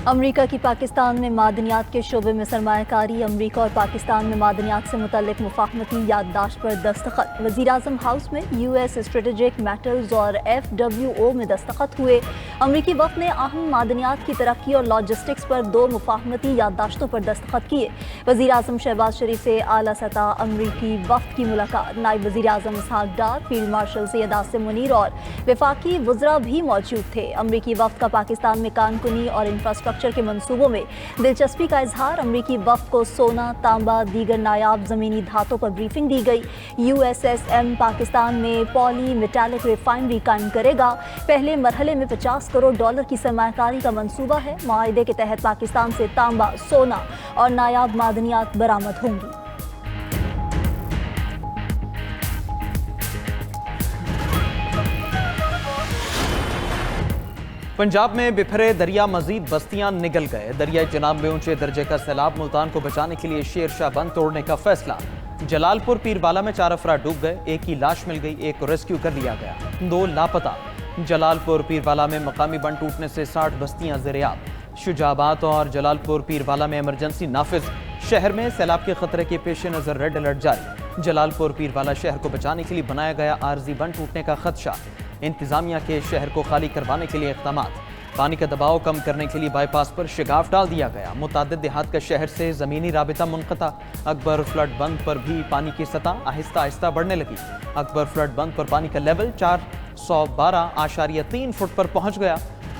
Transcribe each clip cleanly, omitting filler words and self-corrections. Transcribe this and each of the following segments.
अमरीका की पाकिस्तान में मादनियात के शोबे में सरमायाकारी। अमरीका और पाकिस्तान में मादनियात से मुतल्लिक मुफाहमती याददाश्त पर दस्तखत। वज़ीर-ए-आज़म हाउस में US स्ट्रेटेजिक मेटल्स और FWO में दस्तखत हुए। अमरीकी वफ़द ने अहम मादनियात की तरक्की और लॉजिस्टिक्स पर 2 मुफाहमती याददाश्तों पर दस्तखत किए। वज़ीर-ए-आज़म शहबाज शरीफ से आला सतह अमरीकी वफ़द की मुलाकात। नायब वज़ीर-ए-आज़म इसहाक डार, फील्ड मार्शल सैयद आसिम मुनीर और वफाकी वज़रा भी मौजूद थे। अमरीकी वफ़द का पाकिस्तान में कानकुनी और इंफ्रास्ट्रक्चर के मंसूबों में दिलचस्पी का इजहार। अमरीकी वफ़द को सोना, तांबा, दीगर नायाब ज़मीनी धातों पर ब्रीफिंग दी गई। USSM पाकिस्तान में पॉली मेटालिक रिफाइनरी कायम करेगा। पहले मरहले में $50 करोड़ की सरमायाकारी का मंसूबा है। मुआहिदे के तहत पाकिस्तान से तांबा, सोना और नायाब मादनियात बरामद होंगी। पंजाब में बिखरे दरिया मजीद बस्तियां निगल गए। दरिया चनाब में ऊंचे दर्जे का सैलाब। मुल्तान को बचाने के लिए शेर शाह बंद तोड़ने का फैसला। जलालपुर पीरवाला में 4 अफराद डूब गए, एक की लाश मिल गई, एक को रेस्क्यू कर लिया गया, 2 लापता। जलालपुर पीरवाला में मकामी बंद टूटने से 60 बस्तियां ज़ेर-ए-आब। शुजाबाद और जलालपुर पीरवाला में इमरजेंसी नाफिज। शहर में सैलाब के खतरे के पेश नज़र रेड अलर्ट जारी। जलालपुर पीरवाला शहर को बचाने के लिए बनाया गया आर्जी बंद टूटने का खदशा। इंतजामिया के शहर को खाली करवाने के लिए इक़दामात। पानी का दबाव कम करने के लिए बाईपास पर शिगाफ डाल दिया गया। मुतादिद देहात का शहर से ज़मीनी राबिता मुनक़ता। अकबर फ्लड बंद पर भी पानी की सतह आहिस्ता आहिस्ता बढ़ने लगी। अकबर फ्लड बंद पर पानी का लेवल 412.3 फुट पर पहुंच गया।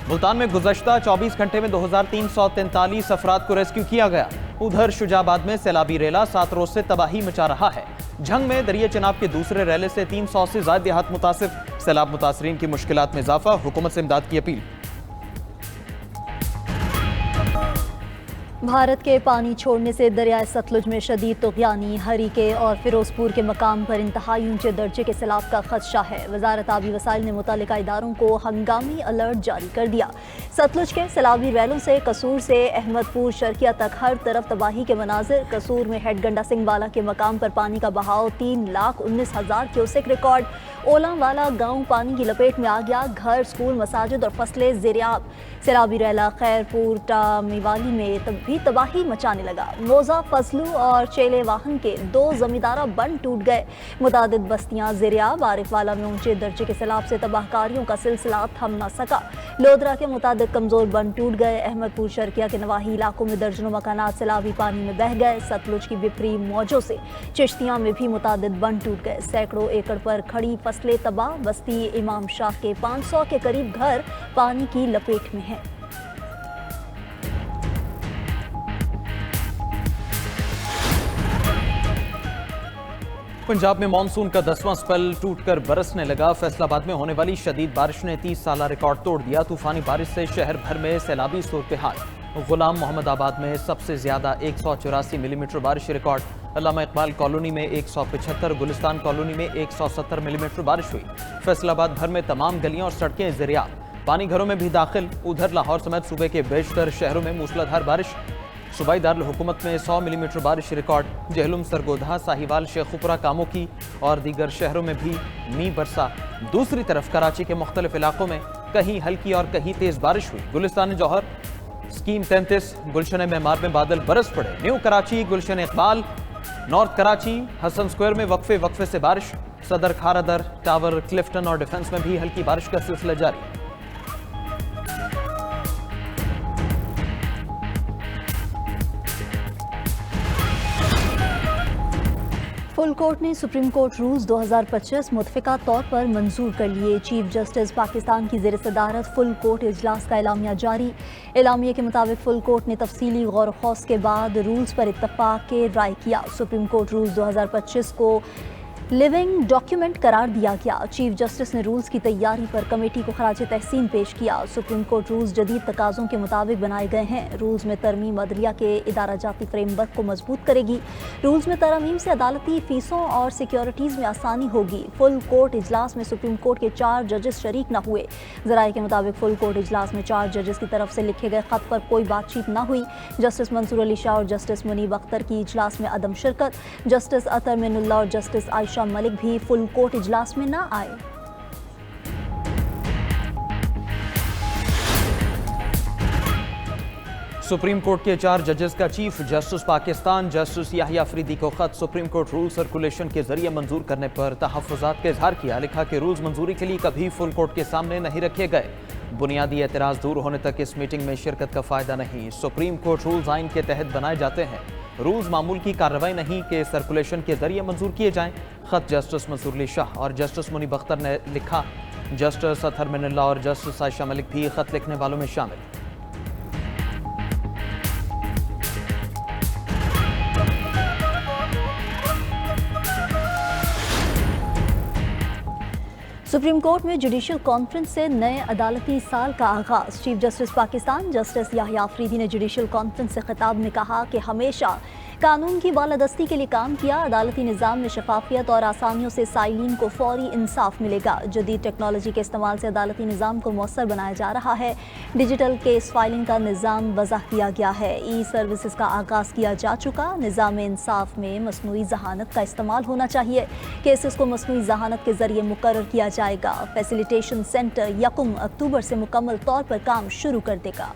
मुल्तान में गुज़श्ता 24 घंटे में 2343 अफराद को रेस्क्यू किया गया। उधर शुजाबाद में सैलाबी रेला 7 रोज से तबाही मचा रहा है। झंग में दरिया चनाब के दूसरे रेले से 300 से ज़ायद देहात मुतासिर। सैलाब मुतासरीन की मुश्किलात में इजाफा। हुकूमत से इमदाद की अपील। भारत के पानी छोड़ने से दरियाए सतलुज में शदीद तुग़यानी। हरीके और फिरोजपुर के मकाम पर इंतहाई ऊंचे दर्जे के सैलाब का खदशा है। वजारत आबी वसाइल ने मुतल्लिका इदारों को हंगामी अलर्ट जारी कर दिया। सतलुज के सैलाबी रैलों से कसूर से अहमदपुर शर्किया तक हर तरफ तबाही के मनाजिर। कसूर में हेड गंडा सिंह वाला के मकाम पर पानी का बहाव 3,19,000 क्यूसेक रिकॉर्ड। ओलावाला गांव पानी की लपेट में आ गया। घर, स्कूल, मसाजिद और फसलें ज़ेर-ए-आब। सैलाबी रैला खैरपुर टामीवाली में भी तबाही मचाने लगा। मोजा, फजलू और चेले वाहन के 2 जमींदारा बंद टूट गए। मुतादिद बस्तियां ज़ेर-ए-आब। आरिफवाला में ऊंचे दर्जे के सैलाब से तबाहकारियों का सिलसिला थम न सका। लोधरा के मुतादिद कमजोर बंद टूट गए। अहमदपुर शर्किया के नवाही इलाकों में दर्जनों मकानात सैलाबी पानी में बह गए। सतलुज की बिफरी मौजों से चिश्तियां में भी मुतादिद बंद टूट गए। सैकड़ों एकड़ पर खड़ी फसलें तबाह। बस्ती इमाम शाह के 500 के करीब घर पानी की लपेट में हैं। पंजाब में मानसून का 10वां स्पेल टूटकर बरसने लगा। फैसलाबाद में होने वाली शदीद बारिश ने 30 साला रिकॉर्ड तोड़ दिया। तूफानी बारिश से शहर भर में सैलाबी सूरत हाल। गुलाम मोहम्मद आबाद में सबसे ज्यादा 184 मिलीमीटर बारिश रिकॉर्ड। अल्लामा इकबाल कॉलोनी में 175, गुलिस्तान कॉलोनी में 170 मिलीमीटर बारिश हुई। फैसलाबाद भर में तमाम गलियां और सड़कें ज़ेर-ए-आब। पानी घरों में भी दाखिल। उधर लाहौर समेत सूबे के बेशतर शहरों में मूसलाधार बारिश। सूबाई दारुल हुकूमत में 100 मिलीमीटर बारिश रिकॉर्ड। जहलुम, सरगोधा, साहिवाल, शेखुपुरा, कामोकी और दीगर शहरों में भी मींह बरसा। दूसरी तरफ कराची के मुख्तलिफ इलाकों में कहीं हल्की और कहीं तेज बारिश हुई। गुलिस्तान जौहर, स्कीम 33, गुलशन मेमार में बादल बरस पड़े। न्यू कराची, गुलशन इकबाल, नॉर्थ कराची, हसन स्क्वायर में वक्फे से बारिश। सदर, खारादर, टावर, क्लिफ्टन और डिफेंस में भी हल्की बारिश का सिलसिला जारी। फुल कोर्ट ने सुप्रीम कोर्ट रूल्स 2025 मुतफिका तौर पर मंजूर कर लिए। चीफ जस्टिस पाकिस्तान की ज़ेर सदारत फुल कोर्ट इजलास का एलामिया जारी। एलामिया के मुताबिक फुल कोर्ट ने तफसीली गौर खौस के बाद रूल्स पर इत्तफाक के राय किया। सुप्रीम कोर्ट रूल्स 2025 को लिविंग डॉक्यूमेंट करार दिया गया। चीफ जस्टिस ने रूल्स की तैयारी पर कमेटी को खराज तहसीन पेश किया। सुप्रीम कोर्ट रूल्स जदीद तकाज़ों के मुताबिक बनाए गए हैं। रूल्स में तरमीम अदलिया के इदारा जाती फ्रेमवर्क को मजबूत करेगी। रूल्स में तरमीम से अदालती फीसों और सिक्योरिटीज़ में आसानी होगी। फुल कोर्ट इजलास में सुप्रीम कोर्ट के 4 जजेस शरीक न हुए। ज़राए के मुताबिक फुल कोर्ट इजलास में 4 जजेस की तरफ से लिखे गए खत पर कोई बातचीत न हुई। जस्टिस मंसूर अली शाह और जस्टिस मुनीब अख्तर की इजलास में अदम शिरकत। जस्टिस अतर मिनुल्लाह और जस्टिस आयशा मलिक भी फुल कोर्ट इजलास में न आए। सुप्रीम कोर्ट के 4 जजेस का chief justice Pakistan justice Yahya Afridi को खत सुप्रीम कोर्ट रूल सर्कुलेशन के जरिए मंजूर करने पर तहफ्फुज़ात का इजहार किया। लिखा कि रूल्स मंजूरी के लिए कभी फुल कोर्ट के सामने नहीं रखे गए। बुनियादी एतराज़ दूर होने तक इस मीटिंग में शिरकत का फ़ायदा नहीं। सुप्रीम कोर्ट रूल्स आइन के तहत बनाए जाते हैं। रूल्स मामूल की कार्रवाई नहीं कि सर्कुलेशन के जरिए मंजूर किए जाएं। खत जस्टिस मंसूर अली शाह और जस्टिस मुनीब अख्तर ने लिखा। जस्टिस अतहर मिनल्ला और जस्टिस आयशा मलिक भी खत लिखने वालों में शामिल। सुप्रीम कोर्ट में जुडिशल कॉन्फ्रेंस से नए अदालती साल का आगाज। Chief justice Pakistan justice Yahya Afridi ने जुडिशल कॉन्फ्रेंस से खिताब में कहा कि हमेशा कानून की बालादस्ती के लिए काम किया। अदालती निज़ाम में शफाफियत और आसानियों से साइलिन को फौरी इंसाफ मिलेगा। जदीद टेक्नोलॉजी के इस्तेमाल से अदालती निज़ाम को मौसर बनाया जा रहा है। डिजिटल केस फाइलिंग का निज़ाम वज़ा किया गया है। ई सर्विसेज का आगाज़ किया जा चुका। निज़ाम इंसाफ में मसनूई जहानत का इस्तेमाल होना चाहिए। केसेस को मसनूई जहानत के जरिए मुकर्रर किया जाएगा। फैसिलिटेशन सेंटर 1 अक्टूबर से मुकम्मल तौर पर काम शुरू कर देगा।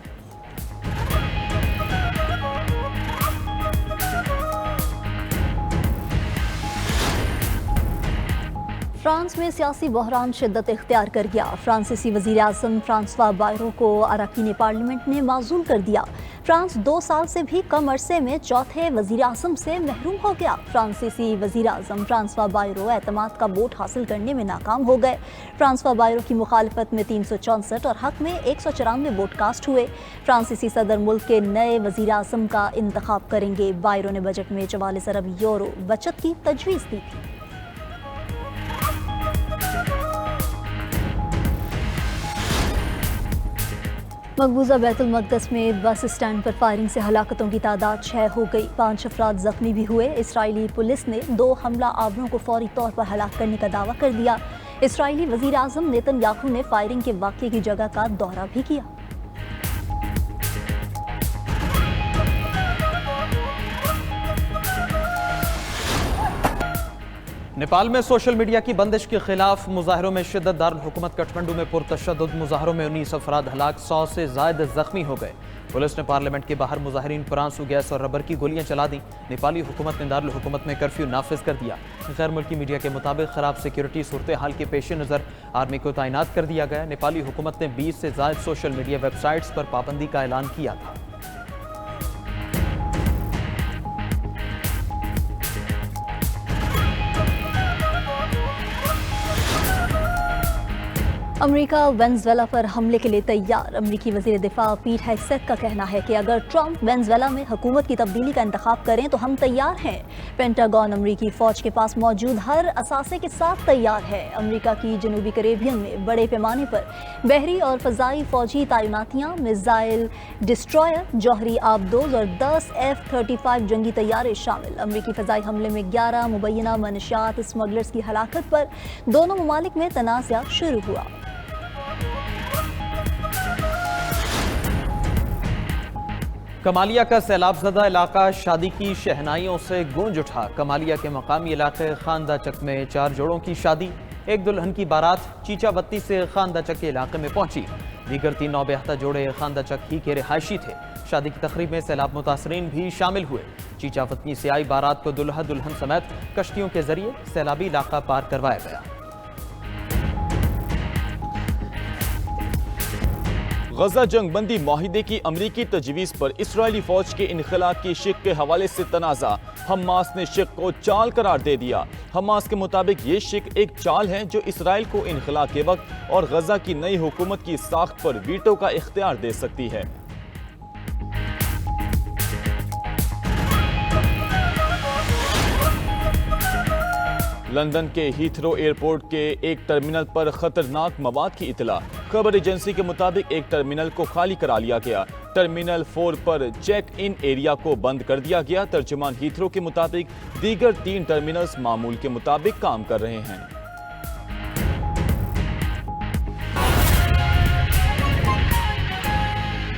फ्रांस में सियासी बहरान शिद्दत इख्तियार कर गया। फ्रांसीसी वज़ीर आज़म फ्रांसवा बायरो को अरकान पार्लियामेंट ने माज़ूल कर दिया। फ्रांस 2 साल से भी कम अरसे में चौथे वज़ीर आज़म से महरूम हो गया। फ्रांसीसी वज़ीर आज़म फ्रांसवा बायरो एतमाद का वोट हासिल करने में नाकाम हो गए। फ्रांसवा बायरो की मुखालफत में 364 और हक में 194 वोट कास्ट हुए। फ्रांसीसी सदर मुल्क के नए वज़ीर आज़म का इंतखाब करेंगे। बायरो ने बजट में 44 अरब यूरो बचत की तजवीज़ दी थी। मकबूजा बैतुल मक़दस में बस स्टैंड पर फायरिंग से हलाकतों की तादाद 6 हो गई। 5 अफराद जख्मी भी हुए। इसराइली पुलिस ने 2 हमला आवरों को फौरी तौर पर हलाक करने का दावा कर दिया। इसराइली वज़ीर आज़म नेतन्याहू ने फायरिंग के वाक़े की जगह का दौरा भी किया। नेपाल में सोशल मीडिया की बंदिश के खिलाफ मुजाहरों में शिद्दत। दारुल हुकूमत काठमांडू में पुरतशद्दुद मुजाहरों में 19 अफराद हलाक, 100 से ज़ायद जख्मी हो गए। पुलिस ने पार्लियामेंट के बाहर मुजाहरीन पर आंसू गैस और रबर की गोलियां चला दी। नेपाली हुकूमत ने दारुल हुकूमत में कर्फ्यू नाफिज कर दिया। गैर मुल्की मीडिया के मुताबिक खराब सिक्योरिटी सूरत हाल के पेश नज़र आर्मी को तैनात कर दिया गया। नेपाली हुकूमत ने 20 से ज़ायद सोशल मीडिया वेबसाइट्स पर पाबंदी का ऐलान किया था। अमेरिका वेनेजुएला पर हमले के लिए तैयार। अमेरिकी वज़ीर दिफा पीट हेगसेथ का कहना है कि अगर ट्रंप वेनेजुएला में हुकूमत की तब्दीली का इंतखाब करें तो हम तैयार हैं। पेंटागन अमेरिकी फ़ौज के पास मौजूद हर असासे के साथ तैयार है। अमेरिका की जनूबी कैरेबियन में बड़े पैमाने पर बहरी और फ़ज़ाई फ़ौजी तैनातियाँ, मिसाइल डिस्ट्रॉयर, जौहरी आबदोज और 10 F-35 जंगी तैयारे शामिल। अमेरिकी फ़ज़ाई हमले में 11 मुबैना मनशियात स्मगलर्स की हलाकत पर दोनों ममालिक में तनाज़ा शुरू हुआ। कमालिया का सैलाबज़दा इलाका शादी की शहनाइयों से गूंज उठा। कमालिया के मकामी इलाके खानदा चक में 4 जोड़ों की शादी। एक दुल्हन की बारात चीचावत्ती से खानदा चक के इलाके में पहुंची। दीगर 3 नौबयाख्ता जोड़े खानदा चक ही के रिहायशी थे। शादी की तकरीब में सैलाब मुतासरीन भी शामिल हुए। चीचावत्ती से आई बारात को दुल्हा दुल्हन समेत कश्तियों के जरिए सैलाबी इलाका पार करवाया गया। गजा जंग बंदी माहिदे की अमरीकी तजवीज़ पर इसराइली फौज के इनखला की शिक के हवाले से तनाज़ा। हमास ने शिक को चाल करार दे दिया। हमास के मुताबिक ये शिक एक चाल है जो इसराइल को इनखला के वक्त और गजा की नई हुकूमत की साख्त पर वीटो का इख्तियार दे सकती है। लंदन के हीथरो एयरपोर्ट के एक टर्मिनल पर खतरनाक मवाद की इतला। खबर एजेंसी के मुताबिक एक टर्मिनल को खाली करा लिया गया। टर्मिनल 4 पर चेक इन एरिया को बंद कर दिया गया। तर्जुमान हीथरो के मुताबिक दीगर 3 टर्मिनल्स मामूल के मुताबिक काम कर रहे हैं।